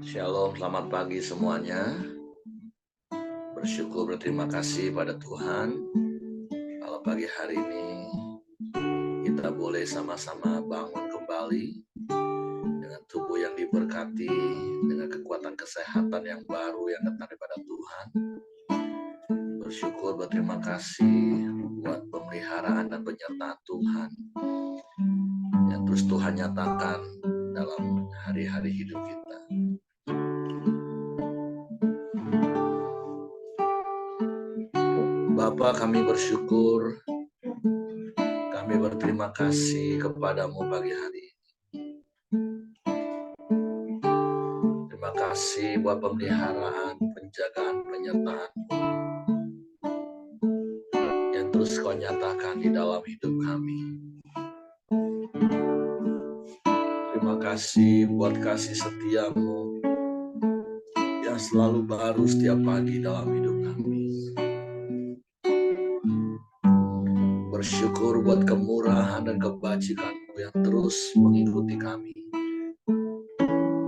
Shalom, selamat pagi semuanya. Bersyukur berterima kasih pada Tuhan kalau pagi hari ini kita boleh sama-sama bangun kembali dengan tubuh yang diberkati, dengan kekuatan kesehatan yang baru yang datang daripada Tuhan. Bersyukur berterima kasih buat pemeliharaan dan penyertaan Tuhan yang terus Tuhan nyatakan dalam hari-hari hidup kita. Bapa, kami bersyukur, kami berterima kasih kepadamu pagi hari ini. Terima kasih buat pemeliharaan, penjagaan, penyertaan yang terus kau nyatakan di dalam hidup kami. Terima kasih buat kasih setiamu yang selalu baru setiap pagi dalam hidup kami. Bersyukur buat kemurahan dan kebajikanmu yang terus mengikuti kami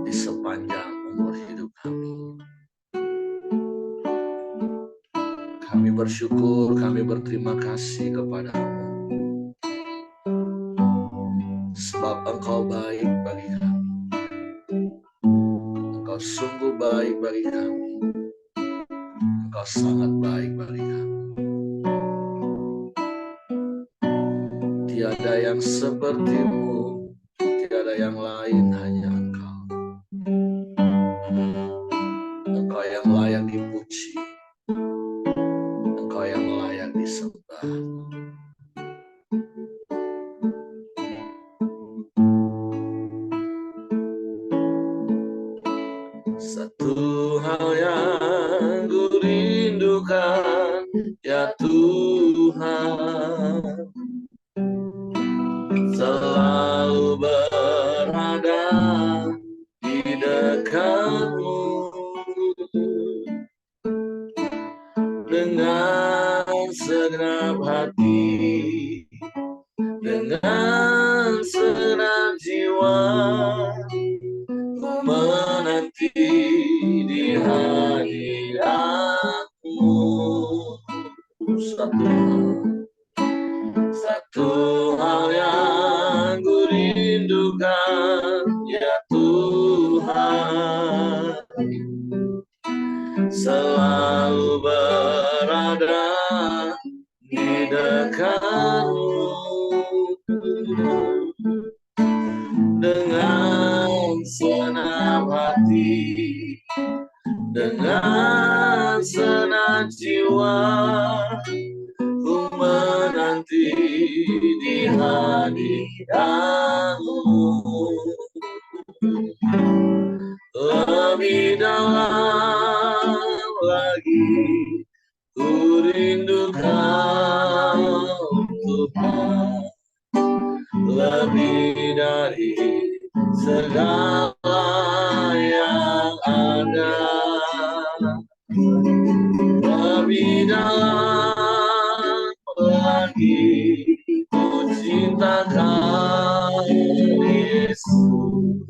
di sepanjang umur hidup kami. Kami bersyukur, kami berterima kasih kepadamu sebab Engkau baik bagi kami. Engkau sungguh baik bagi kami. Engkau sangat baik bagi kami. Tiada yang sepertimu, tiada yang lain, hanya Engkau. Engkau yang layak dipuji, Engkau yang layak disembah. Satu hal yang ku rindukan, ya Tuhan, selalu berada di dekat-Mu dengan segenap hati, dengan segenap jiwa, ku menanti di hadirat-Mu. Satu hal yang ku rindukan, ya Tuhan, selalu berada di dekat-Mu dengan senang hati, dengan senang jiwa, ku menanti di hadirat-Mu. Lebih dalam lagi ku rindukan Tuhan, lebih dari segala yang ada. Lebih dalam lagi ku cintakan Yesus,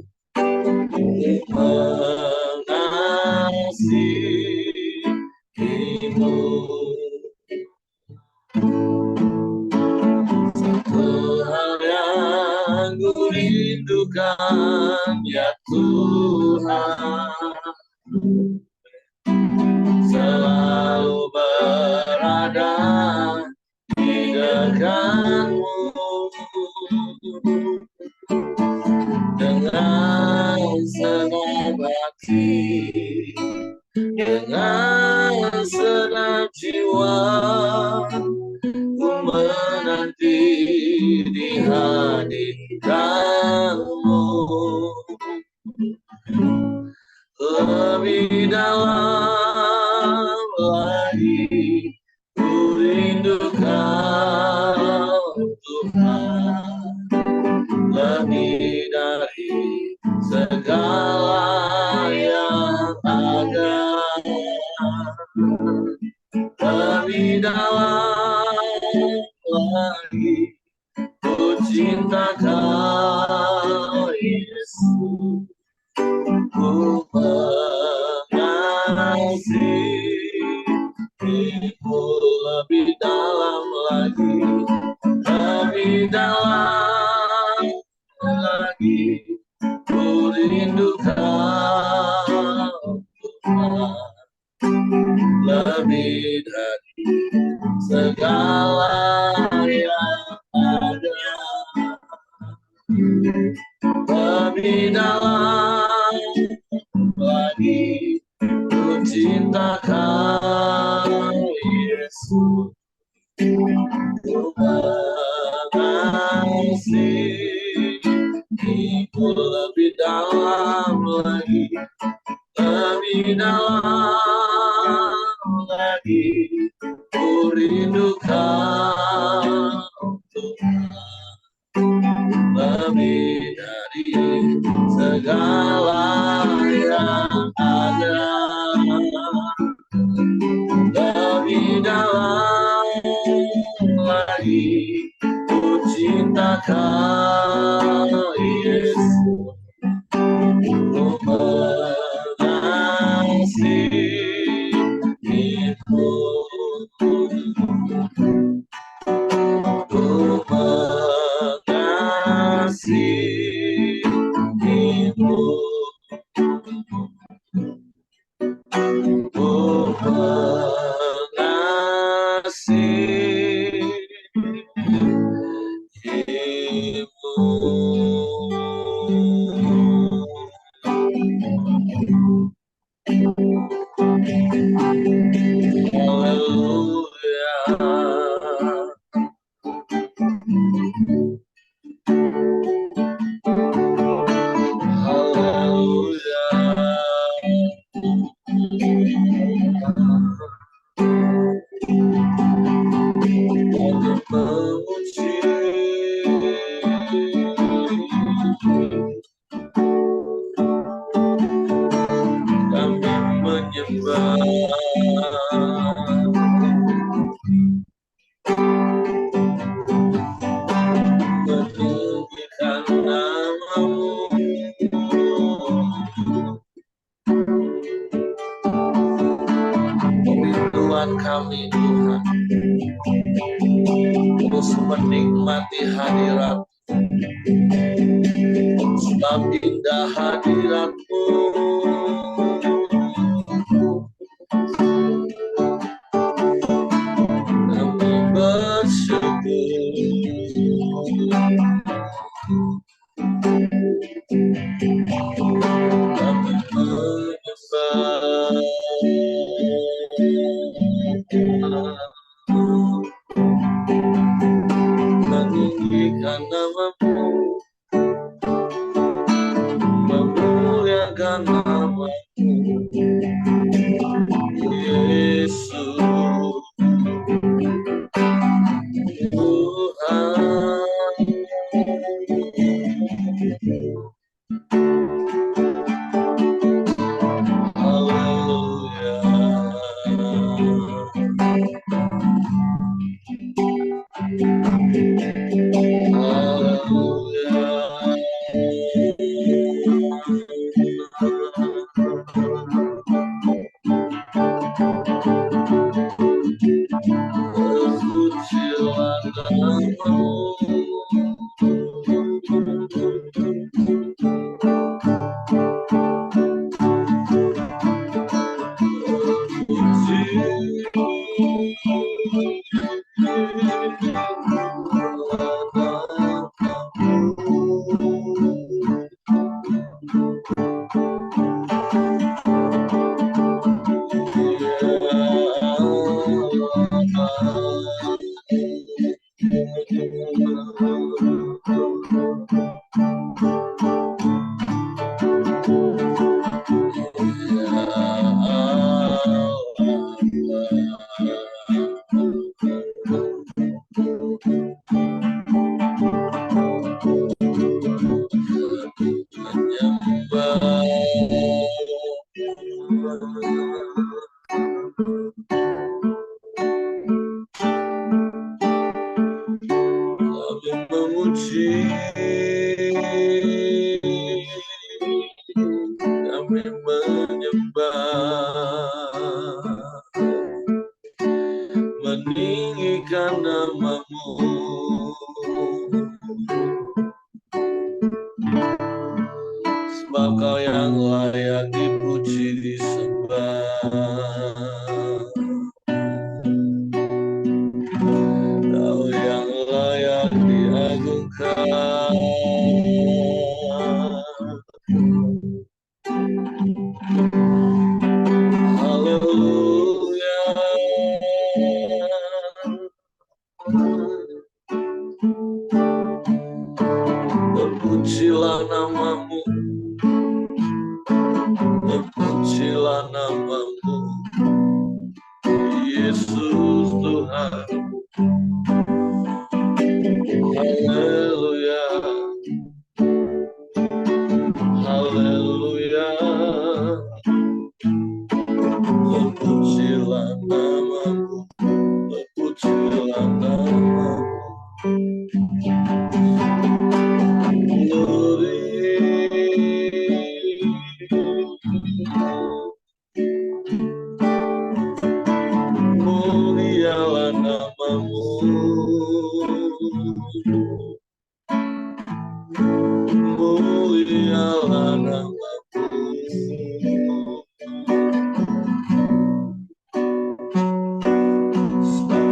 mengasihimu. Satu hal yang ku rindukan, ya Tuhan, selalu berada di dekat-Mu dengan senang hati, dengan senang jiwa, ku menanti di hadirat-Mu. Lebih dalam lagi ku rindukan Tuhan, lebih dari segala yang ada. Lebih dalam lagi ku cintakan Yesus, ku mengasihimu lebih dalam lagi, lebih dalam lagi, ku rindukan Tuhan lebih dari segala yang ada, lebih dalam lagi, ku cintakan Yesus, ku mengasihimu lebih dalam lagi, lebih dalam lagi, ku rindukan Tuhan lebih dari segala yang ada, lebih dalam lagi, ku cintakan Yesus, ku mengasihimu, ku mengasihimu, ku mengasihimu. Kami menyembah, meninggikan namamu, kerinduan kami Tuhan, terus menikmati hadirat, sebab indah hadirat-Mu. Kami bersyukur, kami menyembah, meninggikan namamu, memuliakan namamu, Yesus Tuhan. Haleluya, terpujilah Engkau. Haleluya. Terpujilah namamu, terpujilah namamu, Yesus Tuhan. Haleluya, haleluya. Terpujilah namamu, terpujilah namamu. Mulialah namamu, mulialah namamu.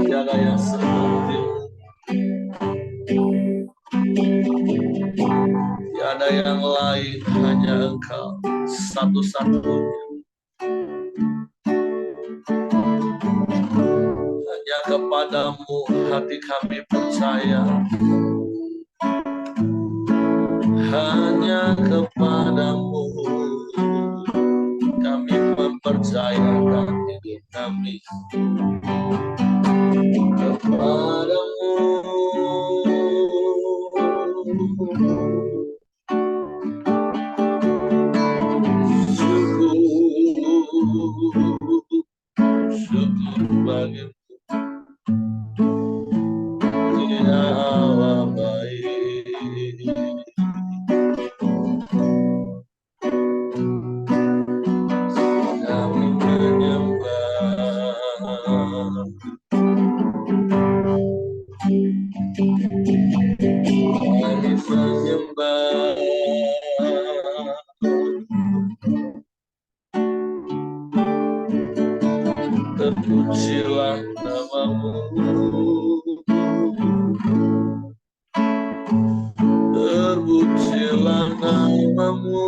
Tiada yang sepertimu, tiada yang lain, hanya Engkau satu-satunya. Hanya kepadamu hati kami percaya, hanya kepadamu kami mempercayakan hidup kami. Kepadamu syukur bagimu, Dia Allah baik. Kami menyembah, kami menyembah. Terpujilah namamu, terpujilah namamu,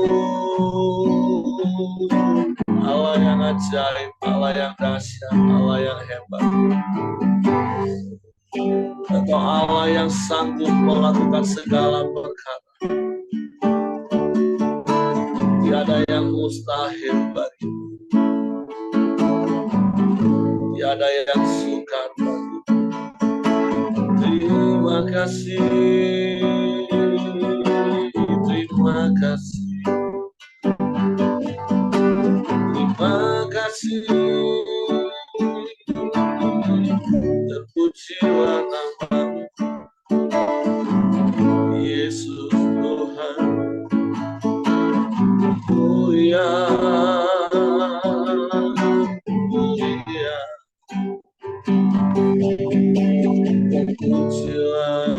Allah yang ajaib, Allah yang dahsyat, Allah yang hebat. Engkau Allah yang sanggup melakukan segala perkara. Tiada yang mustahil bagimu, tiada yang sukar bagimu. Terima kasih, terima kasih, terima kasih. Terpujilah namamu, Yesus Tuhan. Mulia, mulia. Terpujilah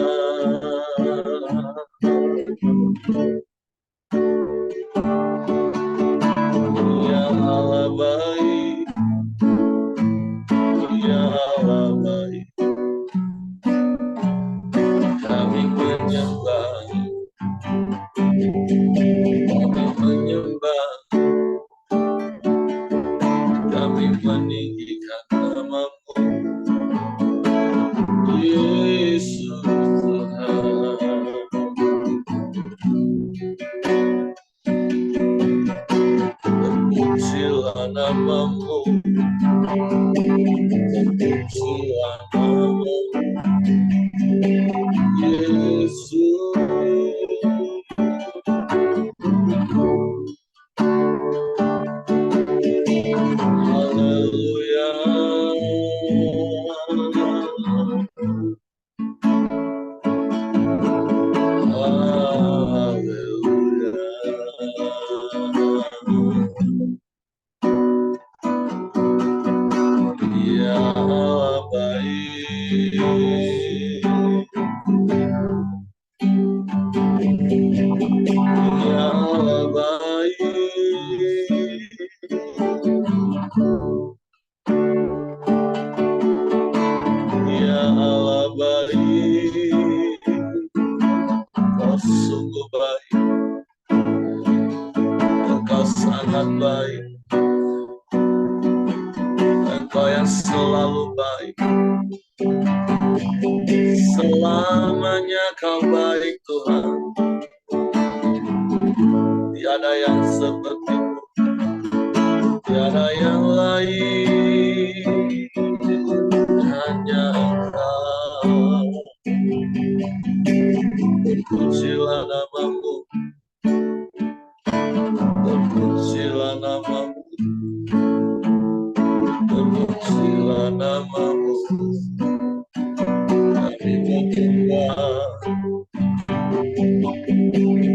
terlihat baik. Engkau yang selalu baik. Selamanya kau baik Tuhan. Tiada yang seperti-Mu, tiada yang lain, hanya Engkau. Terpujilah nama-Mu, terpujilah nama-Mu, terpujilah nama-Mu. Kami menyembah,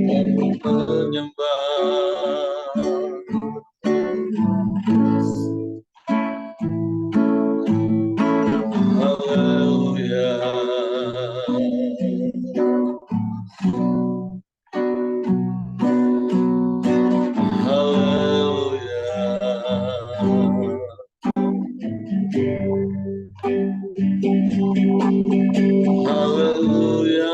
kami menyembah. Haleluya. Haleluya.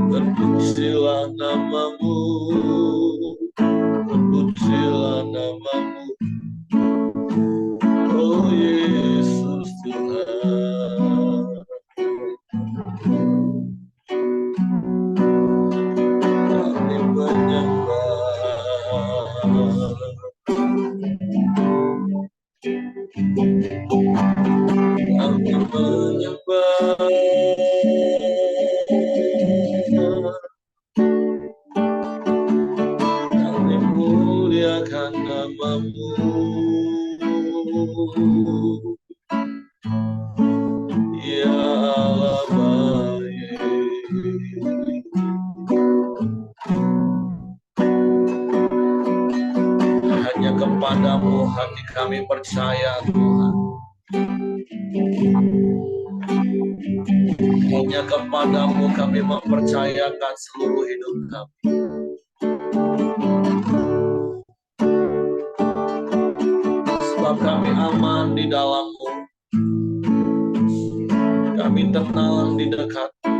Terpujilah nama-Mu, terpujilah nama-Mu, oh Yesus Tuhan. Kami menyembah, kami menyembah. Kami muliakan nama-Mu, ya Allah baik. Hanya kepada-Mu hati kami percaya Tuhan. Hanya kepada-Mu kami mempercayakan seluruh hidup kami. Sebab kami aman di dalam-Mu. Kami tenang di dekat-Mu.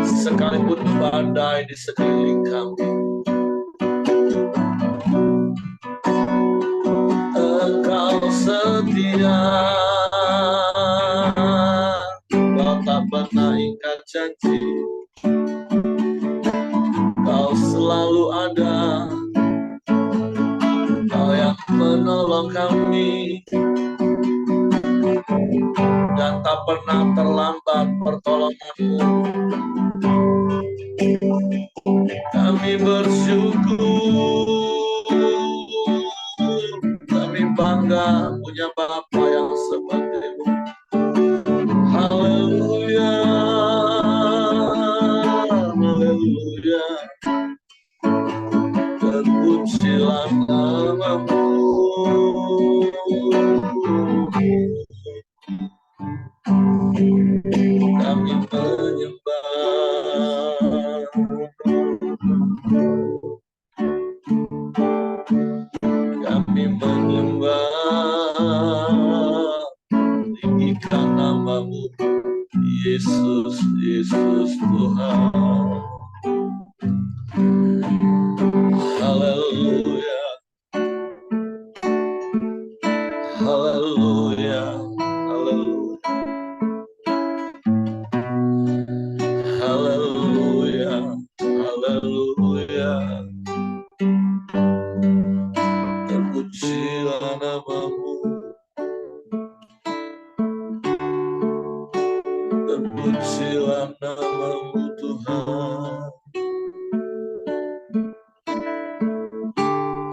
Sekalipun badai di sekeliling kami, Engkau setia. Kau tak pernah ingkar janji. Kau selalu ada. Kau yang menolong kami. Dan tak pernah terlambat pertolongan-Mu. Kami bersyukur. Kami bangga punya Bapa yang seperti-Mu. Haleluya, haleluya. Terpujilah nama-Mu. Kami menyembah, kami menyembah, tinggikan nama-Mu, Yesus, Yesus Tuhan. Haleluya, haleluya, haleluya. Haleluya, haleluya. Terpujilah nama-Mu, terpujilah nama-Mu Tuhan.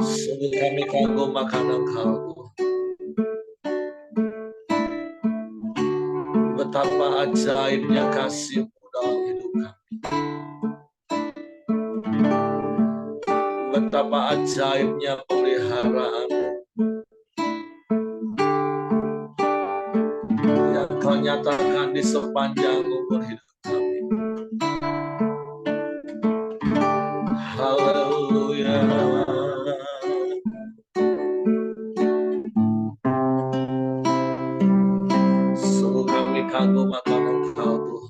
Sungguh kami kagum akan Engkau Tuhan. Betapa ajaibnya kasih-Mu dalam hidup kami. Betapa ajaibnya pemeliharaan-Mu yang Kau nyatakan di sepanjang umur hidup kami. Haleluya. Sungguh kami kagum akan Engkau Tuhan.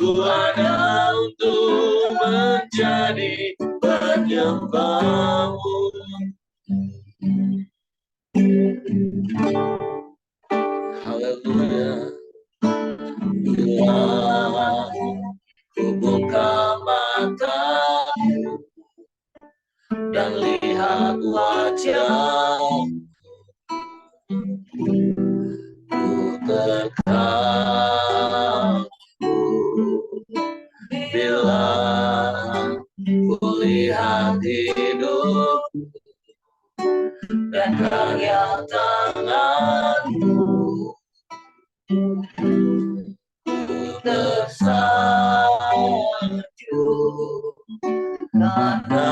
ku ada untuk menjadi penyembah-Mu. Haleluya. Bila ku buka mata dan lihat wajah, ku terkagum. Bila ku lihat hidup dan karya tangan-Mu, ku tersanjung karena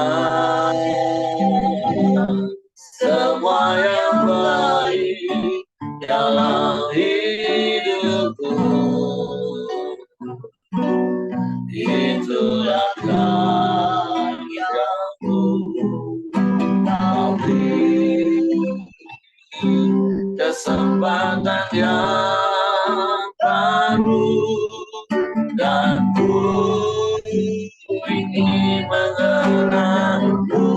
semua yang baik dalam hidupku, itulah karya-Mu. Kau beri kesempatan yang baru, dan ku ingin mengenal-Mu,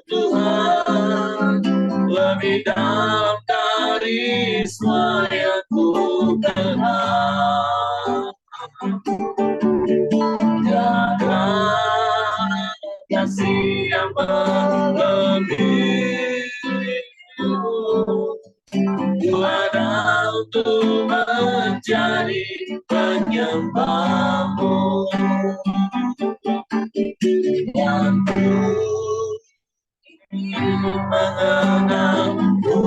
Tuhan, lebih dalam dari semua yang ku kenal. Tiada kasih yang melebihi-Mu. Ku ada untuk menjadi penyembah-Mu, dan ku ingin mengenal-Mu,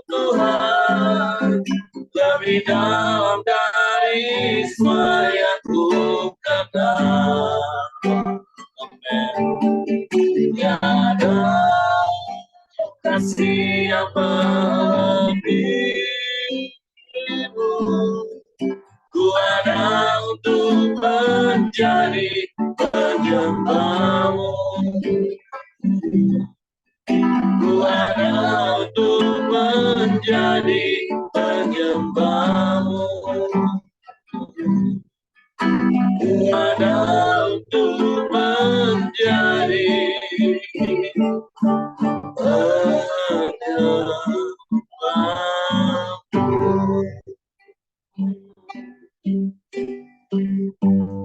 Tuhan, lebih dalam dari semua yang ku kenal. Tiada kasih yang melebihi-Mu. Ku ada untuk menjadi penyembah-Mu. Ku ada untuk menjadi penyembah-Mu. Ku ada untuk menjadi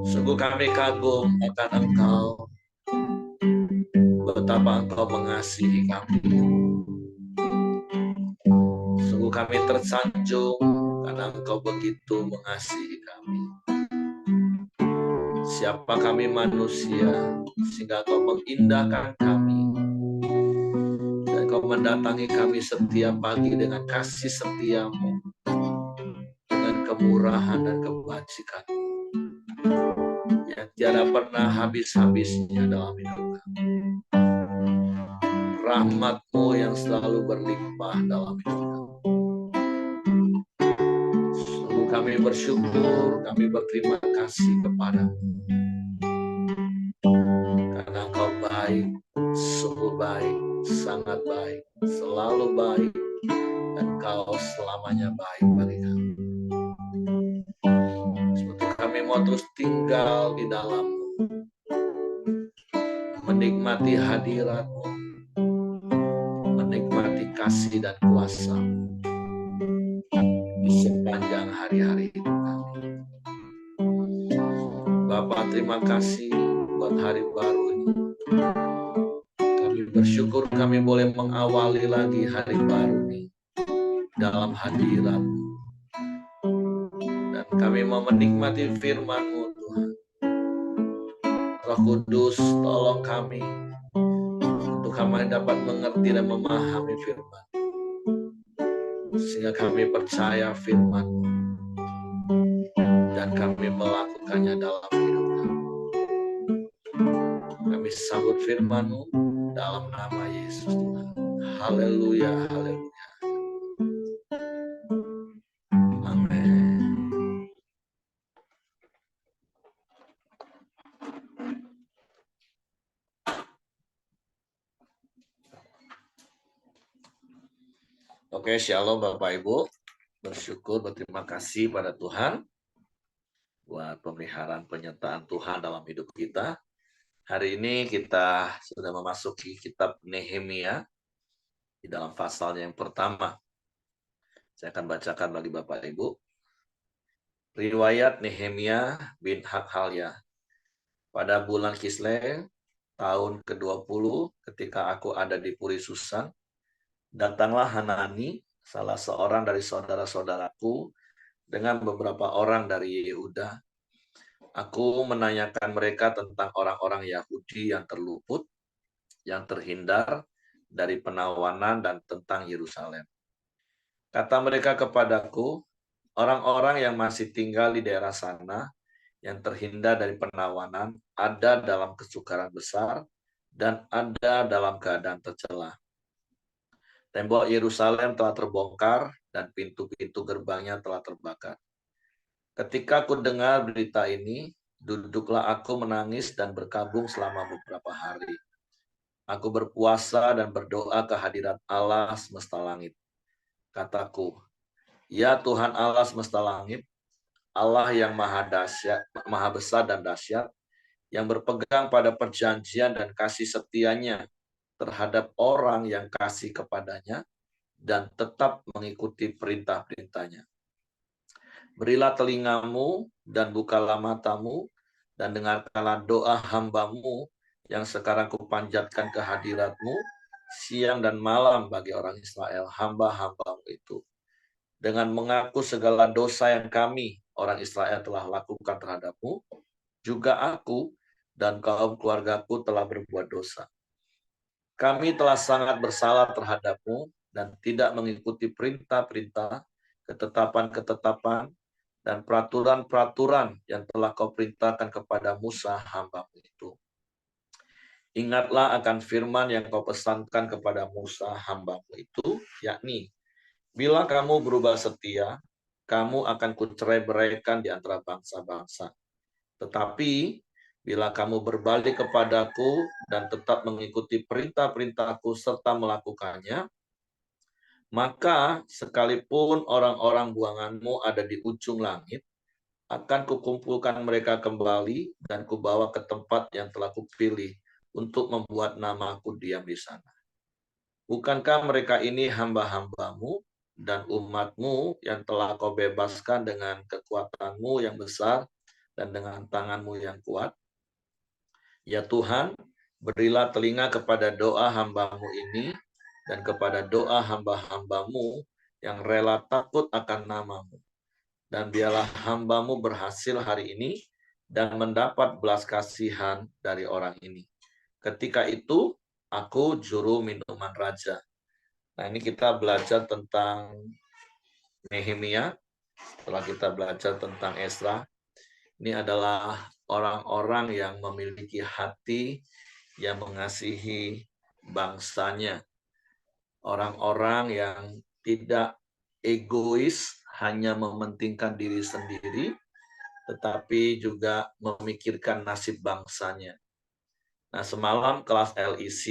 Sungguh kami kagum akan Engkau, betapa Engkau mengasihi kami. Sungguh kami tersanjung karena Engkau begitu mengasihi kami. Siapa kami manusia sehingga Engkau mengindahkan kami, dan Engkau mendatangi kami setiap pagi dengan kasih setia-Mu, dengan kemurahan dan kebajikan yang tiada pernah habis-habisnya dalam hidup kami. Rahmat-Mu yang selalu berlimpah dalam hidup kami. Sungguh kami bersyukur, kami berterima kasih kepada-Mu, karena Engkau baik, sungguh baik, sangat baik, selalu baik, dan Engkau selamanya baik bagi kami. Sebab kami mau terus tinggal di dalam-Mu, menikmati hadirat-Mu, menikmati kasih dan kuasa-Mu di sepanjang hari-hari hidup kami. Bapa, terima kasih buat hari baru ini. Kami bersyukur kami boleh mengawali lagi hari baru ini dalam hadirat-Mu. Dan kami mau menikmati firman-Mu, Tuhan. Roh Kudus, tolong kami untuk kami dapat mengerti dan memahami firman, sehingga kami percaya firman-Mu dan kami melakukannya dalam hidup kami. Kami sambut firman-Mu dalam nama Yesus, Tuhan. Haleluya, haleluya. Amin. Oke, shalom Bapak Ibu. Bersyukur, berterima kasih pada Tuhan. buat pemeliharaan penyertaan Tuhan dalam hidup kita. Hari ini kita sudah memasuki kitab Nehemia di dalam pasalnya yang pertama. Saya akan bacakan bagi Bapak Ibu. Riwayat Nehemia bin Hakhalia. Pada bulan Kislev, tahun ke-20, ketika aku ada di Puri Susan, datanglah Hanani, salah seorang dari saudara-saudaraku, dengan beberapa orang dari Yehuda. Aku menanyakan mereka tentang orang-orang Yahudi yang terluput, yang terhindar dari penawanan, dan tentang Yerusalem. Kata mereka kepadaku, orang-orang yang masih tinggal di daerah sana, yang terhindar dari penawanan, ada dalam kesukaran besar, dan ada dalam keadaan tercela. Tembok Yerusalem telah terbongkar, dan pintu-pintu gerbangnya telah terbakar. Ketika aku dengar berita ini, duduklah aku menangis dan berkabung selama beberapa hari. Aku berpuasa dan berdoa ke hadirat Allah semesta langit. Kataku, ya Tuhan Allah semesta langit, Allah yang maha dahsyat, maha besar dan dahsyat, yang berpegang pada perjanjian dan kasih setianya terhadap orang yang kasih kepadanya dan tetap mengikuti perintah-perintahnya. Berilah telingamu dan bukalah matamu dan dengarkanlah doa hambamu yang sekarang kupanjatkan ke hadiratmu siang dan malam bagi orang Israel, hamba-hambamu itu. Dengan mengaku segala dosa yang kami, orang Israel, telah lakukan terhadapmu, juga aku dan kaum keluargaku telah berbuat dosa. Kami telah sangat bersalah terhadapmu dan tidak mengikuti perintah-perintah, ketetapan-ketetapan, dan peraturan-peraturan yang telah kau perintahkan kepada Musa hamba-Mu itu. Ingatlah akan firman yang kau pesankan kepada Musa hamba-Mu itu, yakni, bila kamu berubah setia, kamu akan kucerai-beraikan di antara bangsa-bangsa. Tetapi, bila kamu berbalik kepadaku dan tetap mengikuti perintah-perintahku serta melakukannya, maka sekalipun orang-orang buanganmu ada di ujung langit, akan kukumpulkan mereka kembali dan kubawa ke tempat yang telah kupilih untuk membuat namaku diam di sana. Bukankah mereka ini hamba-hambamu dan umatmu yang telah kau bebaskan dengan kekuatanmu yang besar dan dengan tanganmu yang kuat? Ya Tuhan, berilah telinga kepada doa hambamu ini dan kepada doa hamba-hambamu yang rela takut akan namamu. Dan biarlah hambamu berhasil hari ini dan mendapat belas kasihan dari orang ini. Ketika itu, aku juru minuman raja. Nah, ini kita belajar tentang Nehemia. Setelah kita belajar tentang Esra, ini adalah orang-orang yang memiliki hati yang mengasihi bangsanya. Orang-orang yang tidak egois, hanya mementingkan diri sendiri, tetapi juga memikirkan nasib bangsanya. Nah, semalam kelas LEC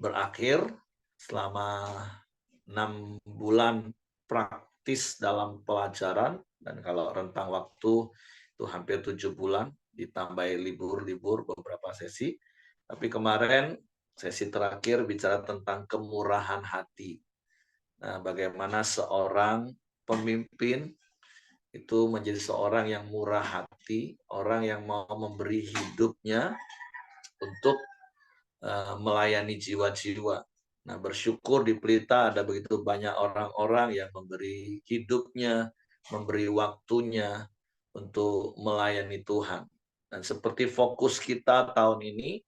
berakhir selama 6 bulan praktis dalam pelajaran, dan kalau rentang waktu itu hampir 7 bulan, ditambah libur-libur beberapa sesi. Tapi kemarin sesi terakhir bicara tentang kemurahan hati. Nah, bagaimana seorang pemimpin itu menjadi seorang yang murah hati, orang yang mau memberi hidupnya untuk melayani jiwa-jiwa. Nah, bersyukur di Pelita ada begitu banyak orang-orang yang memberi hidupnya, memberi waktunya untuk melayani Tuhan. Dan seperti fokus kita tahun ini,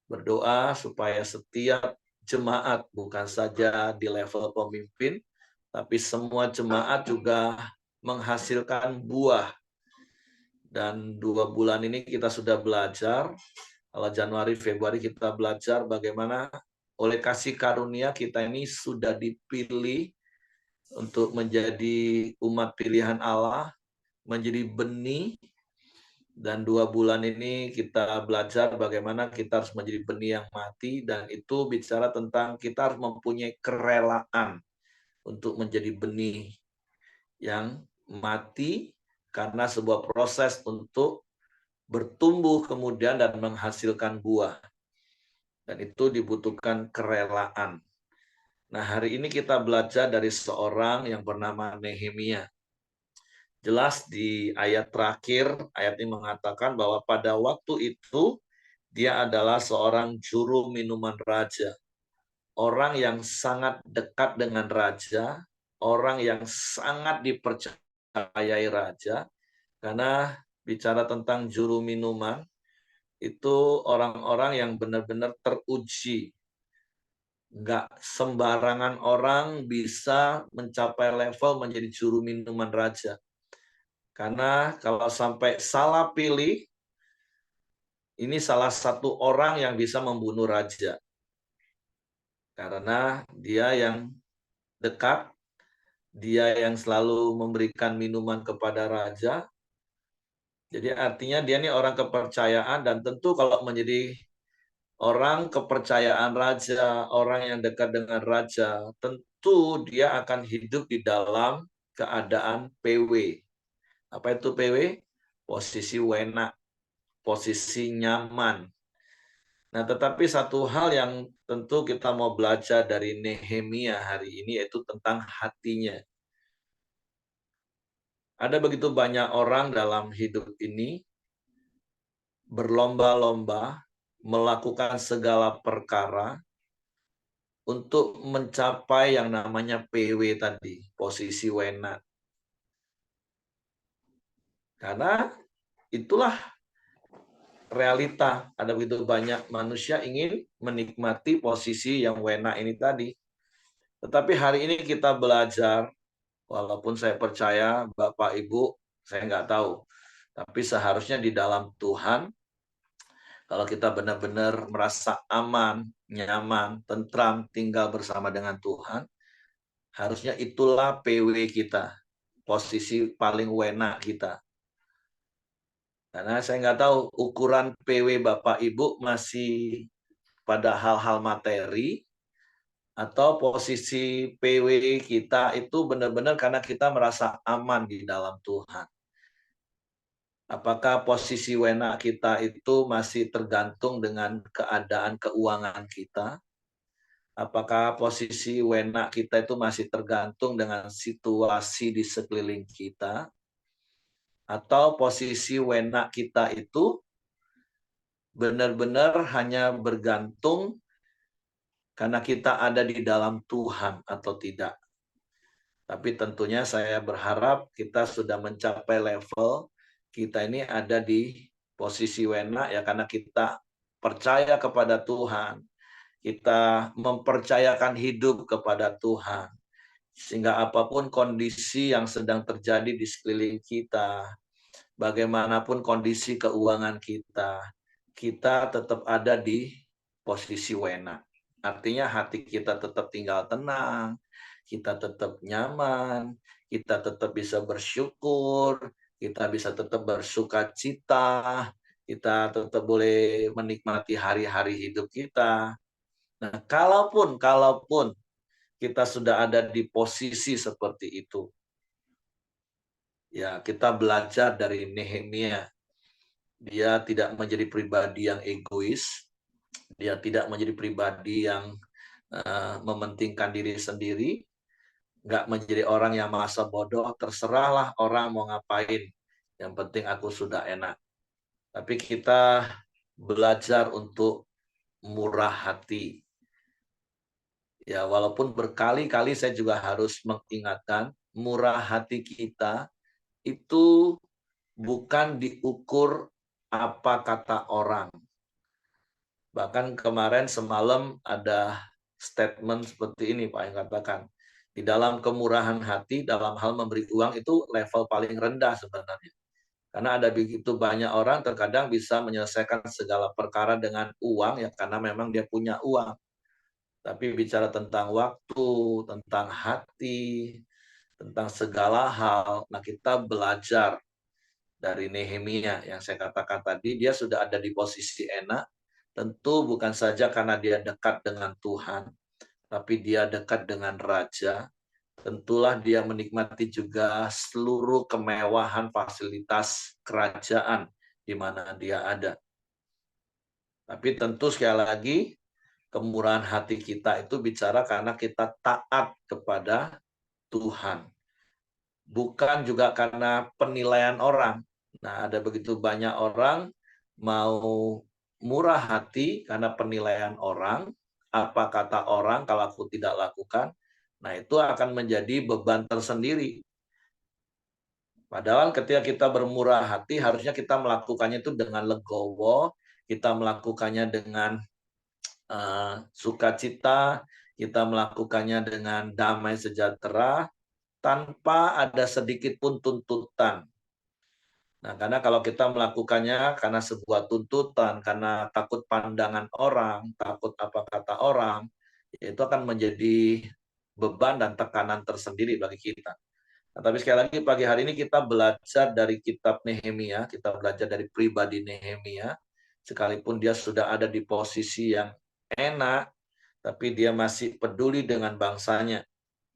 berdoa supaya setiap jemaat, bukan saja di level pemimpin, tapi semua jemaat juga menghasilkan buah. Dan 2 bulan ini kita sudah belajar, kalau Januari, Februari kita belajar bagaimana oleh kasih karunia kita ini sudah dipilih untuk menjadi umat pilihan Allah, menjadi benih. Dan 2 bulan ini kita belajar bagaimana kita harus menjadi benih yang mati, dan itu bicara tentang kita harus mempunyai kerelaan untuk menjadi benih yang mati karena sebuah proses untuk bertumbuh kemudian dan menghasilkan buah. Dan itu dibutuhkan kerelaan. Nah, hari ini kita belajar dari seorang yang bernama Nehemia. Jelas di ayat terakhir, ayat ini mengatakan bahwa pada waktu itu dia adalah seorang juru minuman raja. Orang yang sangat dekat dengan raja, orang yang sangat dipercayai raja, karena bicara tentang juru minuman, itu orang-orang yang benar-benar teruji. Nggak sembarangan orang bisa mencapai level menjadi juru minuman raja. Karena kalau sampai salah pilih, ini salah satu orang yang bisa membunuh raja. Karena dia yang dekat, dia yang selalu memberikan minuman kepada raja. Jadi artinya dia ini orang kepercayaan, dan tentu kalau menjadi orang kepercayaan raja, orang yang dekat dengan raja, tentu dia akan hidup di dalam keadaan PW. Apa itu PW? Posisi wena, posisi nyaman. Nah, tetapi satu hal yang tentu kita mau belajar dari Nehemia hari ini yaitu tentang hatinya. Ada begitu banyak orang dalam hidup ini berlomba-lomba melakukan segala perkara untuk mencapai yang namanya PW tadi, posisi wena. Karena itulah realita. Ada begitu banyak manusia ingin menikmati posisi yang wena ini tadi. Tetapi hari ini kita belajar, walaupun saya percaya Bapak Ibu, saya nggak tahu. Tapi seharusnya di dalam Tuhan, kalau kita benar-benar merasa aman, nyaman, tentram, tinggal bersama dengan Tuhan, harusnya itulah PW kita, posisi paling wena kita. Karena saya nggak tahu ukuran PW Bapak Ibu masih pada hal-hal materi, atau posisi PW kita itu benar-benar karena kita merasa aman di dalam Tuhan. Apakah posisi wena kita itu masih tergantung dengan keadaan keuangan kita? Apakah posisi wena kita itu masih tergantung dengan situasi di sekeliling kita? Atau posisi wena kita itu benar-benar hanya bergantung karena kita ada di dalam Tuhan atau tidak? Tapi tentunya saya berharap kita sudah mencapai level kita ini ada di posisi wena ya, karena kita percaya kepada Tuhan. Kita mempercayakan hidup kepada Tuhan. Sehingga apapun kondisi yang sedang terjadi di sekeliling kita, bagaimanapun kondisi keuangan kita, kita tetap ada di posisi wena. Artinya hati kita tetap tinggal tenang, kita tetap nyaman, kita tetap bisa bersyukur, kita bisa tetap bersuka cita, kita tetap boleh menikmati hari-hari hidup kita. Nah, kalaupun kita sudah ada di posisi seperti itu, ya kita belajar dari Nehemia. Dia tidak menjadi pribadi yang egois, dia tidak menjadi pribadi yang mementingkan diri sendiri, nggak menjadi orang yang merasa bodoh, terserahlah orang mau ngapain, yang penting aku sudah enak. Tapi kita belajar untuk murah hati. Ya, walaupun berkali-kali saya juga harus mengingatkan, murah hati kita itu bukan diukur apa kata orang. Bahkan kemarin semalam ada statement seperti ini Pak yang katakan, di dalam kemurahan hati, dalam hal memberi uang itu level paling rendah sebenarnya. Karena ada begitu banyak orang terkadang bisa menyelesaikan segala perkara dengan uang ya karena memang dia punya uang. Tapi bicara tentang waktu, tentang hati, tentang segala hal, nah kita belajar dari Nehemia yang saya katakan tadi, dia sudah ada di posisi enak, tentu bukan saja karena dia dekat dengan Tuhan, tapi dia dekat dengan raja, tentulah dia menikmati juga seluruh kemewahan fasilitas kerajaan di mana dia ada. Tapi tentu sekali lagi, kemurahan hati kita itu bicara karena kita taat kepada Tuhan. Bukan juga karena penilaian orang. Nah, ada begitu banyak orang mau murah hati karena penilaian orang, apa kata orang kalau aku tidak lakukan. Nah, itu akan menjadi beban tersendiri. Padahal ketika kita bermurah hati, harusnya kita melakukannya itu dengan legowo, kita melakukannya dengan sukacita, kita melakukannya dengan damai sejahtera, tanpa ada sedikit pun tuntutan. Nah, karena kalau kita melakukannya karena sebuah tuntutan, karena takut pandangan orang, takut apa kata orang, itu akan menjadi beban dan tekanan tersendiri bagi kita. Nah, tapi sekali lagi pagi hari ini kita belajar dari kitab Nehemia, kita belajar dari pribadi Nehemia, sekalipun dia sudah ada di posisi yang enak, tapi dia masih peduli dengan bangsanya.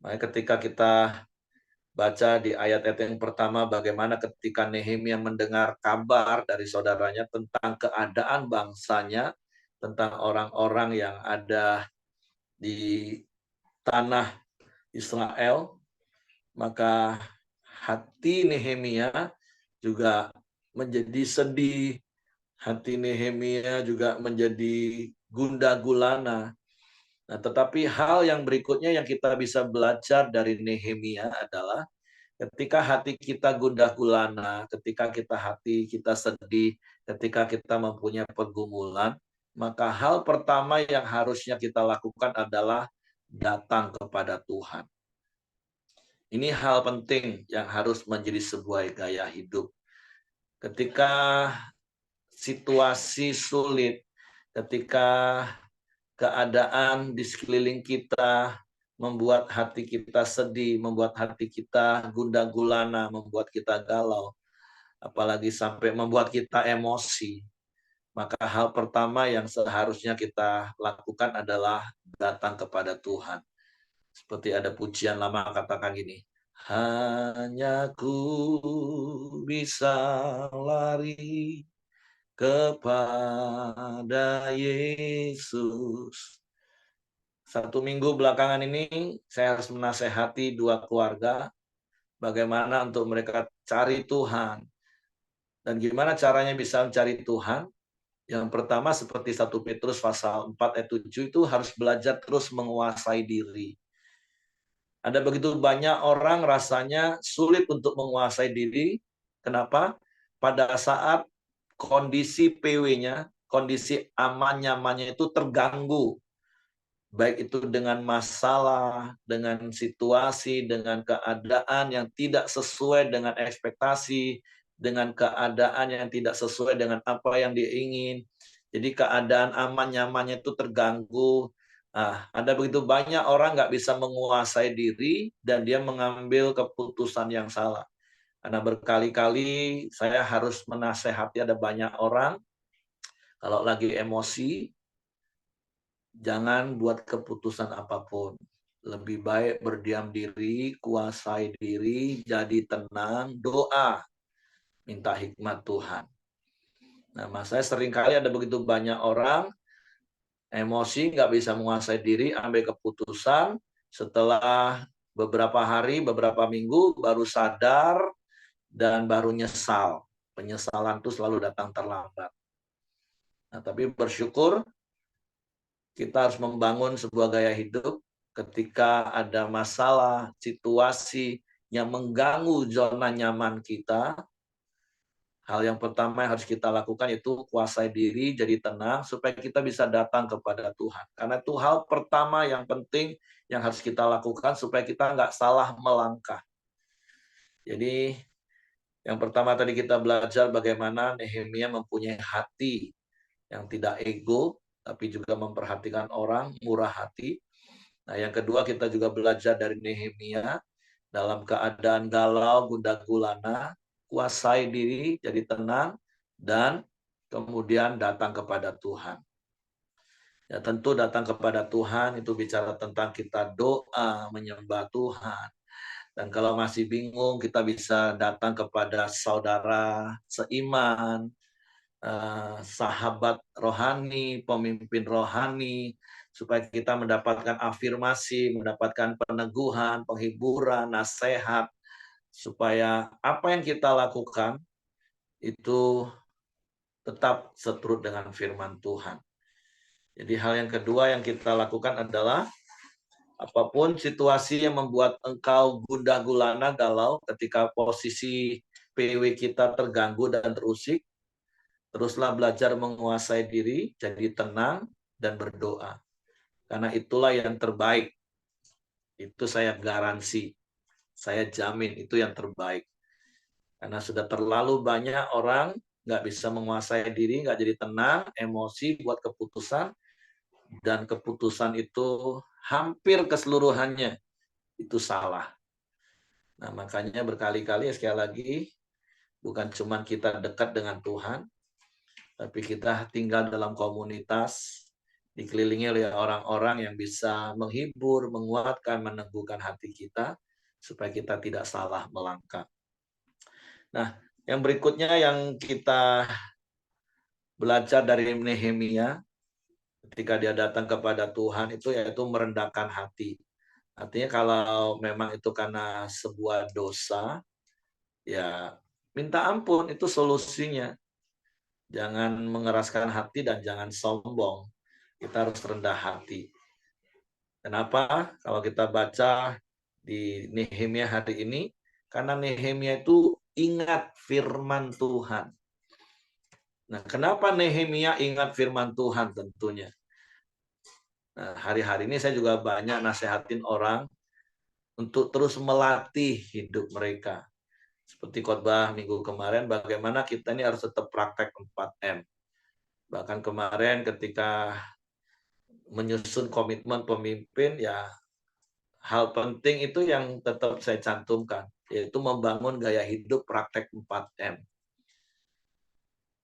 Makanya ketika kita baca di ayat-ayat yang pertama bagaimana ketika Nehemia mendengar kabar dari saudaranya tentang keadaan bangsanya, tentang orang-orang yang ada di tanah Israel, maka hati Nehemia juga menjadi sedih, hati Nehemia juga menjadi gundah gulana. Nah, tetapi hal yang berikutnya yang kita bisa belajar dari Nehemia adalah ketika hati kita gundah gulana, ketika hati kita sedih, ketika kita mempunyai pergumulan, maka hal pertama yang harusnya kita lakukan adalah datang kepada Tuhan. Ini hal penting yang harus menjadi sebuah gaya hidup. Ketika situasi sulit, ketika keadaan di sekeliling kita membuat hati kita sedih, membuat hati kita gundah gulana, membuat kita galau, apalagi sampai membuat kita emosi. Maka hal pertama yang seharusnya kita lakukan adalah datang kepada Tuhan. Seperti ada pujian lama katakan gini, hanya ku bisa lari kepada Yesus. 1 minggu belakangan ini saya harus menasehati 2 keluarga bagaimana untuk mereka cari Tuhan. Dan gimana caranya bisa mencari Tuhan? Yang pertama seperti 1 Petrus pasal 4 ayat 7 itu harus belajar terus menguasai diri. Ada begitu banyak orang rasanya sulit untuk menguasai diri. Kenapa? Pada saat kondisi PW-nya, kondisi aman nyamannya itu terganggu. Baik itu dengan masalah, dengan situasi, dengan keadaan yang tidak sesuai dengan ekspektasi, dengan keadaan yang tidak sesuai dengan apa yang dia ingin. Jadi keadaan aman nyamannya itu terganggu. Nah, ada begitu banyak orang nggak bisa menguasai diri dan dia mengambil keputusan yang salah. Karena berkali-kali saya harus menasehati ada banyak orang, kalau lagi emosi, jangan buat keputusan apapun. Lebih baik berdiam diri, kuasai diri, jadi tenang, doa, minta hikmat Tuhan. Nah, saya seringkali ada begitu banyak orang, emosi, nggak bisa menguasai diri, ambil keputusan, setelah beberapa hari, beberapa minggu, baru sadar, dan baru nyesal. Penyesalan itu selalu datang terlambat. Nah, tapi bersyukur, kita harus membangun sebuah gaya hidup ketika ada masalah, situasi yang mengganggu zona nyaman kita. Hal yang pertama yang harus kita lakukan itu kuasai diri, jadi tenang, supaya kita bisa datang kepada Tuhan. Karena itu hal pertama yang penting yang harus kita lakukan supaya kita nggak salah melangkah. Jadi yang pertama tadi kita belajar bagaimana Nehemia mempunyai hati yang tidak ego, tapi juga memperhatikan orang, murah hati. Nah, yang kedua kita juga belajar dari Nehemia dalam keadaan galau, gundah gulana, kuasai diri, jadi tenang, dan kemudian datang kepada Tuhan. Ya, tentu datang kepada Tuhan itu bicara tentang kita doa, menyembah Tuhan, Dan kalau masih bingung, kita bisa datang kepada saudara seiman, sahabat rohani, pemimpin rohani, supaya kita mendapatkan afirmasi, mendapatkan peneguhan, penghiburan, nasihat, supaya apa yang kita lakukan itu tetap seturut dengan firman Tuhan. Jadi hal yang kedua yang kita lakukan adalah apapun situasi yang membuat engkau gundah gulana, galau, ketika posisi PW kita terganggu dan terusik, teruslah belajar menguasai diri, jadi tenang dan berdoa. Karena itulah yang terbaik. Itu saya garansi, saya jamin itu yang terbaik. Karena sudah terlalu banyak orang nggak bisa menguasai diri, nggak jadi tenang, emosi buat keputusan, dan keputusan itu hampir keseluruhannya itu salah. Nah, makanya berkali-kali sekali lagi, bukan cuma kita dekat dengan Tuhan, tapi kita tinggal dalam komunitas, dikelilingi oleh orang-orang yang bisa menghibur, menguatkan, meneguhkan hati kita, supaya kita tidak salah melangkah. Nah, yang berikutnya yang kita belajar dari Nehemia, ketika dia datang kepada Tuhan, itu yaitu merendahkan hati. Artinya kalau memang itu karena sebuah dosa, ya minta ampun, itu solusinya. Jangan mengeraskan hati dan jangan sombong. Kita harus rendah hati. Kenapa? Kalau kita baca di Nehemia hari ini, karena Nehemia itu ingat firman Tuhan. Nah, kenapa Nehemia ingat firman Tuhan tentunya? Nah, hari-hari ini saya juga banyak nasihatin orang untuk terus melatih hidup mereka. Seperti khotbah minggu kemarin, bagaimana kita ini harus tetap praktek 4M. Bahkan kemarin ketika menyusun komitmen pemimpin, ya hal penting itu yang tetap saya cantumkan, yaitu membangun gaya hidup praktek 4M.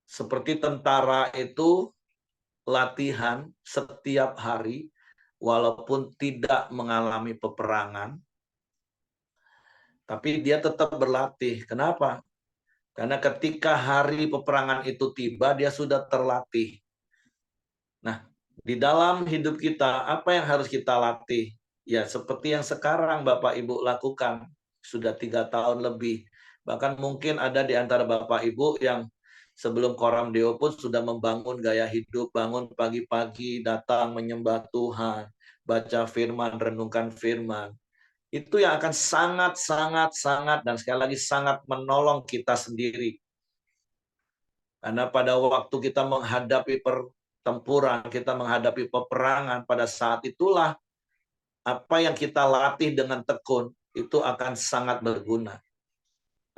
Seperti tentara itu latihan setiap hari, walaupun tidak mengalami peperangan, tapi dia tetap berlatih. Kenapa? Karena ketika hari peperangan itu tiba, dia sudah terlatih. Nah, di dalam hidup kita, apa yang harus kita latih? Ya, seperti yang sekarang Bapak Ibu lakukan, sudah 3 tahun lebih. Bahkan mungkin ada di antara Bapak Ibu yang sebelum Koram Deo pun sudah membangun gaya hidup, bangun pagi-pagi, datang menyembah Tuhan, baca firman, renungkan firman. Itu yang akan sangat, dan sekali lagi sangat menolong kita sendiri. Karena pada waktu kita menghadapi pertempuran, kita menghadapi peperangan, pada saat itulah apa yang kita latih dengan tekun, itu akan sangat berguna.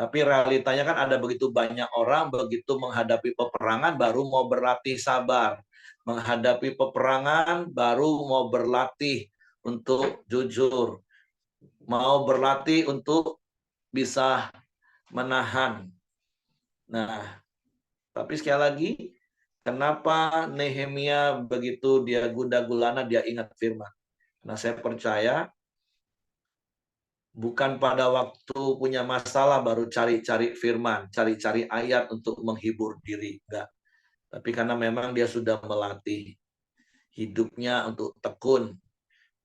Tapi realitanya kan ada begitu banyak orang, begitu menghadapi peperangan, baru mau berlatih sabar. Menghadapi peperangan, baru mau berlatih untuk jujur. Mau berlatih untuk bisa menahan. Nah, tapi sekali lagi, kenapa Nehemia begitu dia gundah gulana, dia ingat firman? Nah, saya percaya bukan pada waktu punya masalah baru cari-cari firman, cari-cari ayat untuk menghibur diri. Enggak. Tapi karena memang dia sudah melatih hidupnya untuk tekun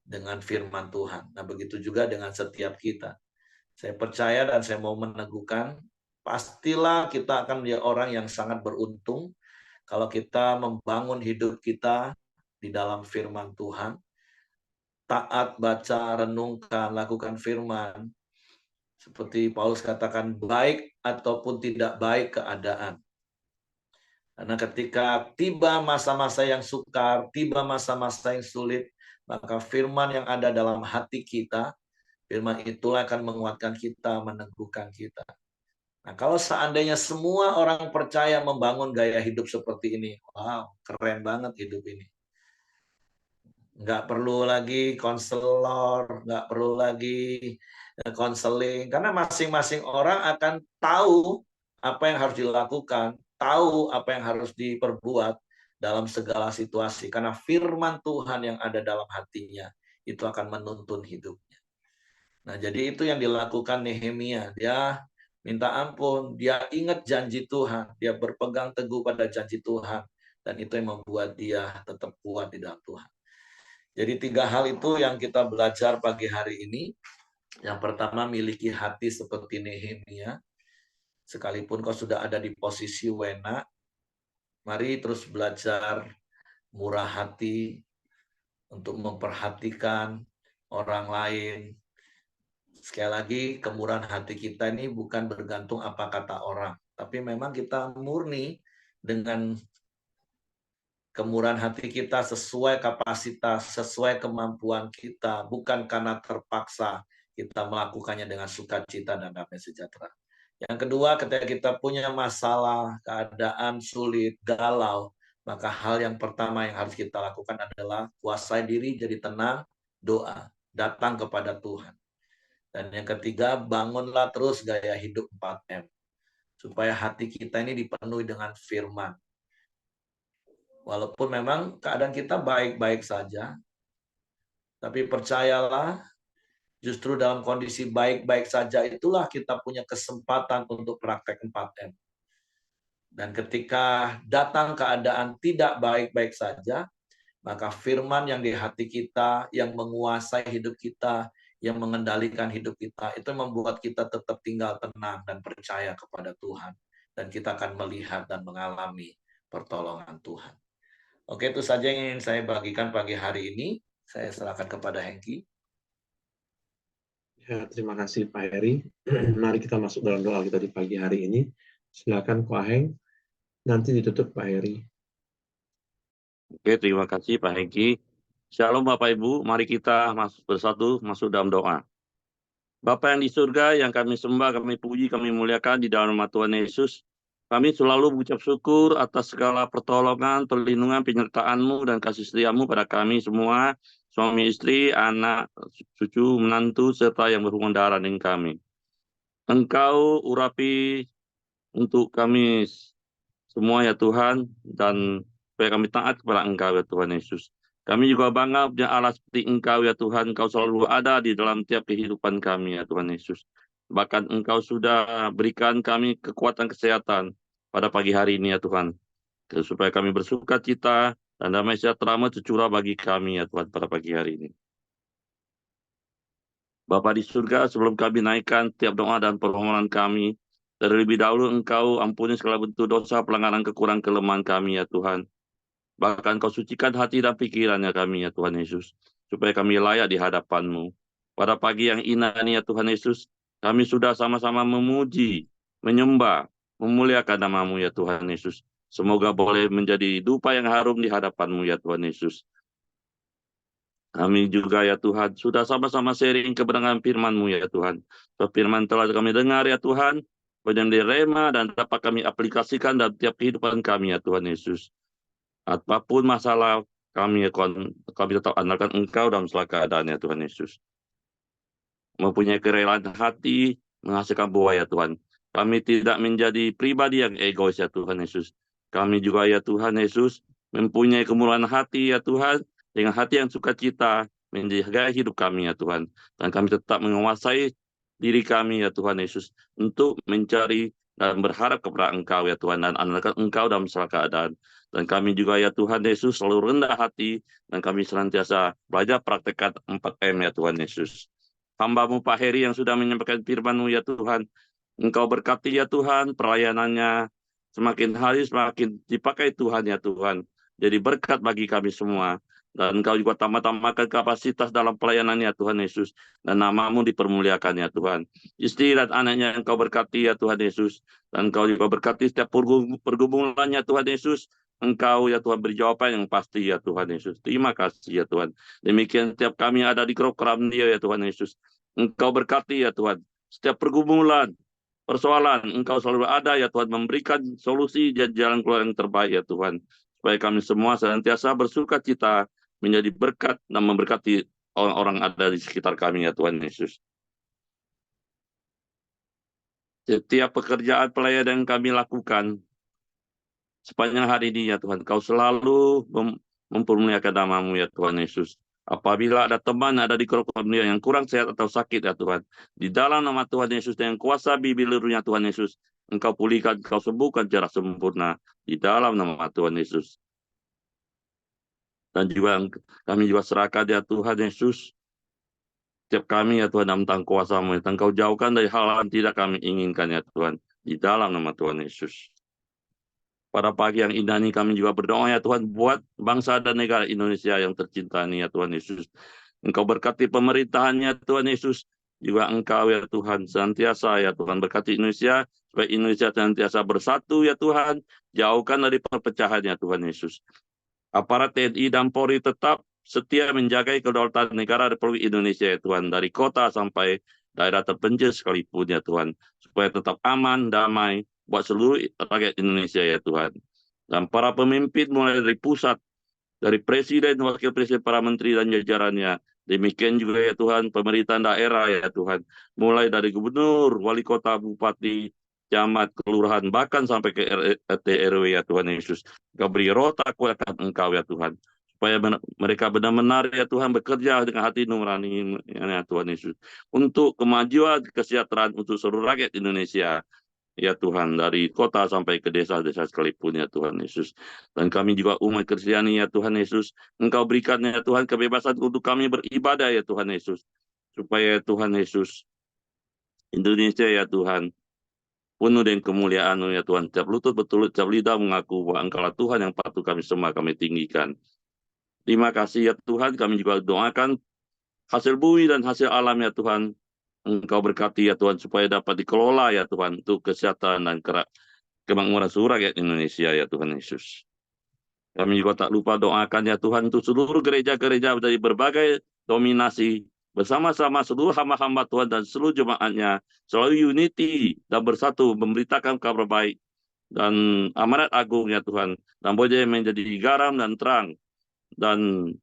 dengan firman Tuhan. Nah, begitu juga dengan setiap kita. Saya percaya dan saya mau meneguhkan, pastilah kita akan menjadi orang yang sangat beruntung kalau kita membangun hidup kita di dalam firman Tuhan, taat, baca, renungkan, lakukan firman. Seperti Paulus katakan, baik ataupun tidak baik keadaan. Karena ketika tiba masa-masa yang sukar, tiba masa-masa yang sulit, maka firman yang ada dalam hati kita, firman itulah akan menguatkan kita, meneguhkan kita. Nah, kalau seandainya semua orang percaya membangun gaya hidup seperti ini, wow, keren banget hidup ini. Nggak perlu lagi konselor, nggak perlu lagi konseling, karena masing-masing orang akan tahu apa yang harus dilakukan, tahu apa yang harus diperbuat dalam segala situasi, karena firman Tuhan yang ada dalam hatinya itu akan menuntun hidupnya. Nah, jadi itu yang dilakukan Nehemia. Dia minta ampun, dia ingat janji Tuhan, dia berpegang teguh pada janji Tuhan. Dan itu yang membuat dia tetap kuat di dalam Tuhan. Jadi 3 hal itu yang kita belajar pagi hari ini. Yang pertama, miliki hati seperti Nehemia. Sekalipun kau sudah ada di posisi wena, mari terus belajar murah hati untuk memperhatikan orang lain. Sekali lagi, kemurahan hati kita ini bukan bergantung apa kata orang, tapi memang kita murni dengan kemurahan hati kita sesuai kapasitas, sesuai kemampuan kita, bukan karena terpaksa kita melakukannya dengan sukacita dan damai sejahtera. Yang kedua, ketika kita punya masalah, keadaan sulit, galau, maka hal yang pertama yang harus kita lakukan adalah kuasai diri, jadi tenang, doa, datang kepada Tuhan. Dan yang ketiga, bangunlah terus gaya hidup 4M. Supaya hati kita ini dipenuhi dengan firman. Walaupun memang keadaan kita baik-baik saja, tapi percayalah, justru dalam kondisi baik-baik saja itulah kita punya kesempatan untuk praktek 4M. Dan ketika datang keadaan tidak baik-baik saja, maka firman yang di hati kita, yang menguasai hidup kita, yang mengendalikan hidup kita, itu membuat kita tetap tinggal tenang dan percaya kepada Tuhan. Dan kita akan melihat dan mengalami pertolongan Tuhan. Oke, itu saja yang ingin saya bagikan pagi hari ini. Saya serahkan kepada Hengki. Ya, terima kasih Pak Heri. Mari kita masuk dalam doa kita di pagi hari ini. Silakan Pak Heng. Nanti ditutup Pak Heri. Oke, terima kasih Pak Hengki. Shalom Bapak Ibu, mari kita bersatu masuk dalam doa. Bapa yang di surga, yang kami sembah, kami puji, kami muliakan di dalam nama Tuhan Yesus. Kami selalu mengucap syukur atas segala pertolongan, perlindungan, penyertaan-Mu dan kasih setia-Mu pada kami semua, suami istri, anak, cucu, menantu, serta yang berhubungan darah dengan kami. Engkau urapi untuk kami semua ya Tuhan, dan supaya kami taat kepada Engkau ya Tuhan Yesus. Kami juga bangga punya Allah seperti Engkau ya Tuhan. Engkau selalu ada di dalam tiap kehidupan kami ya Tuhan Yesus. Bahkan Engkau sudah berikan kami kekuatan kesehatan pada pagi hari ini ya Tuhan. Supaya kami bersuka cita dan damai sejahtera tercurah bagi kami ya Tuhan pada pagi hari ini. Bapa di surga, sebelum kami naikkan tiap doa dan permohonan kami, terlebih dahulu Engkau ampuni segala bentuk dosa, pelanggaran, kekurangan, kelemahan kami ya Tuhan. Bahkan Kau sucikan hati dan pikirannya kami ya Tuhan Yesus, supaya kami layak di hadapan-Mu. Pada pagi yang indah ini ya Tuhan Yesus, kami sudah sama-sama memuji, menyembah, memuliakan nama-Mu ya Tuhan Yesus. Semoga boleh menjadi dupa yang harum di hadapan-Mu ya Tuhan Yesus. Kami juga ya Tuhan, sudah sama-sama sharing kebenaran firman-Mu ya Tuhan. Firman telah kami dengar ya Tuhan, menjadi rema dan dapat kami aplikasikan dalam tiap kehidupan kami ya Tuhan Yesus. Apapun masalah kami tetap andalkan Engkau dalam segala keadaan ya Tuhan Yesus. Mempunyai kerelaan hati menghasilkan buah ya Tuhan. Kami tidak menjadi pribadi yang egois ya Tuhan Yesus. Kami juga ya Tuhan Yesus mempunyai kemurahan hati ya Tuhan, dengan hati yang sukacita menjaga hidup kami ya Tuhan. Dan kami tetap menguasai diri kami ya Tuhan Yesus untuk mencari dan berharap kepada Engkau ya Tuhan, dan andalkan Engkau dalam segala keadaan. Dan kami juga ya Tuhan Yesus selalu rendah hati, dan kami senantiasa belajar praktekkan 4M ya Tuhan Yesus. Hamba-Mu Pak Heri yang sudah menyampaikan firman-Mu ya Tuhan, Engkau berkati ya Tuhan, pelayanannya semakin hari semakin dipakai Tuhan ya Tuhan. Jadi berkat bagi kami semua. Dan Engkau juga tambah-tambahkan kapasitas dalam pelayanannya Tuhan Yesus. Dan nama-Mu dipermuliakan ya Tuhan. Istri dan anaknya Engkau berkati ya Tuhan Yesus. Dan Engkau juga berkati setiap pergumulannya Tuhan Yesus. Engkau ya Tuhan beri jawaban yang pasti ya Tuhan Yesus. Terima kasih ya Tuhan. Demikian setiap kami ada di program dia ya Tuhan Yesus. Engkau berkati ya Tuhan. Setiap pergumulan, persoalan, Engkau selalu ada ya Tuhan, memberikan solusi dan jalan keluar yang terbaik ya Tuhan. Supaya kami semua senantiasa bersuka cita, menjadi berkat dan memberkati orang-orang ada di sekitar kami ya Tuhan Yesus. Setiap pekerjaan pelayanan yang kami lakukan sepanjang hari ini ya Tuhan, Kau selalu mempermuliakan nama-Mu ya Tuhan Yesus. Apabila ada teman ada di kelompok dunia yang kurang sehat atau sakit ya Tuhan, di dalam nama Tuhan Yesus dengan kuasa bibilurunya Tuhan Yesus, Engkau pulihkan, Engkau sembuhkan secara sempurna di dalam nama Tuhan Yesus. Dan juga kami juga serahkan ya Tuhan Yesus, setiap kami ya Tuhan dalam tangan kuasa-Mu, Engkau jauhkan dari hal-hal yang tidak kami inginkan ya Tuhan, di dalam nama Tuhan Yesus. Pada pagi yang indah ini kami juga berdoa ya Tuhan buat bangsa dan negara Indonesia yang tercinta ini ya Tuhan Yesus. Engkau berkati pemerintahannya Tuhan Yesus. Juga Engkau ya Tuhan senantiasa ya Tuhan berkati Indonesia. Supaya Indonesia senantiasa bersatu ya Tuhan. Jauhkan dari perpecahan ya Tuhan Yesus. Aparat TNI dan Polri tetap setia menjaga kedaulatan negara Republik Indonesia ya Tuhan. Dari kota sampai daerah terpencil sekalipun ya Tuhan. Supaya tetap aman, damai buat seluruh rakyat Indonesia ya Tuhan. Dan para pemimpin mulai dari pusat, dari presiden, wakil presiden, para menteri dan jajarannya. Demikian juga ya Tuhan, pemerintahan daerah ya Tuhan. Mulai dari gubernur, wali kota, bupati, camat, kelurahan, bahkan sampai ke RT RW ya Tuhan Yesus. Engkau beri roh takut akan Engkau ya Tuhan. Supaya mereka benar-benar ya Tuhan bekerja dengan hati nurani ya Tuhan Yesus. Untuk kemajuan, kesejahteraan untuk seluruh rakyat Indonesia. Ya Tuhan, dari kota sampai ke desa-desa sekalipun ya Tuhan Yesus. Dan kami juga umat Kristiani ya Tuhan Yesus, Engkau berikan ya Tuhan kebebasan untuk kami beribadah ya Tuhan Yesus. Supaya Tuhan Yesus, Indonesia ya Tuhan, penuh dengan kemuliaan-Mu ya Tuhan. Tiap lutut bertulut, tiap lidah mengaku bahwa Engkaulah Tuhan yang patut kami semua kami tinggikan. Terima kasih ya Tuhan, kami juga doakan hasil bumi dan hasil alam ya Tuhan. Engkau berkati ya Tuhan supaya dapat dikelola ya Tuhan untuk kesehatan dan kemakmuran seluruh rakyat Indonesia ya Tuhan Yesus. Kami juga tak lupa doakan ya Tuhan untuk seluruh gereja-gereja dari berbagai dominasi bersama-sama seluruh hamba-hamba Tuhan dan seluruh jemaatnya selalu unity dan bersatu memberitakan kabar baik dan amanat agung ya Tuhan, dan boleh menjadi garam dan terang dan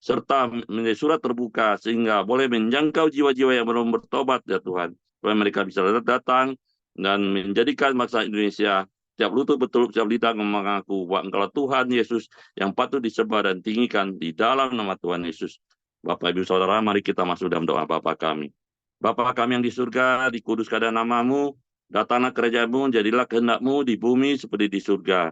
serta menjadi surat terbuka sehingga boleh menjangkau jiwa-jiwa yang belum bertobat ya Tuhan, supaya mereka bisa datang dan menjadikan bangsa Indonesia tiap lutut betul, tiap lidah mengaku bahwa Engkau Tuhan Yesus yang patut disembah dan tinggikan di dalam nama Tuhan Yesus. Bapak Ibu Saudara, mari kita masuk dalam doa Bapa kami. Bapa kami yang di surga, dikuduskan nama-Mu, datanglah kerajaan-Mu, jadilah kehendak-Mu di bumi seperti di surga.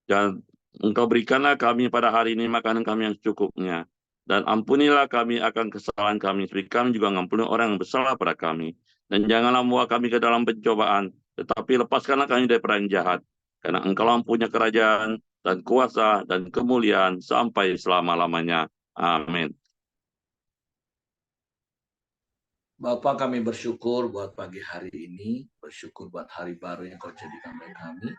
Dan Engkau berikanlah kami pada hari ini makanan kami yang secukupnya. Dan ampunilah kami akan kesalahan kami, seperti kami juga mengampuni orang yang bersalah pada kami. Dan janganlah membawa kami ke dalam pencobaan, tetapi lepaskanlah kami dari perang jahat. Karena Engkau punya kerajaan dan kuasa dan kemuliaan sampai selama-lamanya. Amin. Bapak, kami bersyukur buat pagi hari ini, bersyukur buat hari baru yang Kau jadikan bagi kami.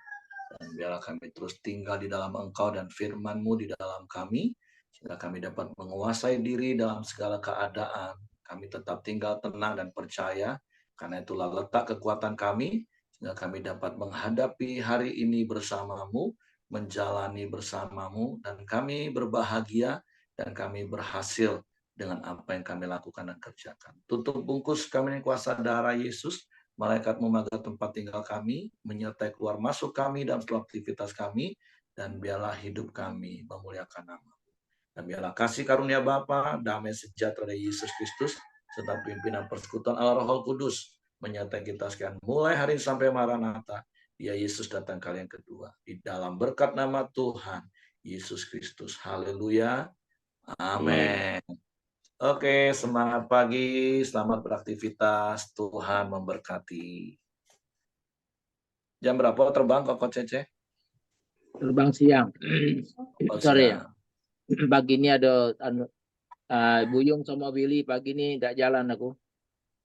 Dan biarlah kami terus tinggal di dalam Engkau dan firman-Mu di dalam kami, sehingga kami dapat menguasai diri dalam segala keadaan. Kami tetap tinggal tenang dan percaya, karena itulah letak kekuatan kami, sehingga kami dapat menghadapi hari ini bersama-Mu, menjalani bersama-Mu, dan kami berbahagia, dan kami berhasil dengan apa yang kami lakukan dan kerjakan. Tutup bungkus kami dengan kuasa darah Yesus. Malaikat menjaga tempat tinggal kami, menyertai keluar masuk kami dalam seluruh aktivitas kami, dan biarlah hidup kami memuliakan nama-Mu. Dan biarlah kasih karunia Bapa, damai sejahtera dari Yesus Kristus, serta pimpinan persekutuan Allah Roh Kudus, menyertai kita sekalian mulai hari ini sampai Maranatha. Dia Yesus datang kali yang kedua. Di dalam berkat nama Tuhan Yesus Kristus. Haleluya. Amin. Oke, semangat pagi, selamat beraktivitas, Tuhan memberkati. Jam berapa terbang Koko Cece? Terbang siang. Sorry ya. Siang. Pagi ini ada Buyung sama Willy, pagi ini nggak jalan aku.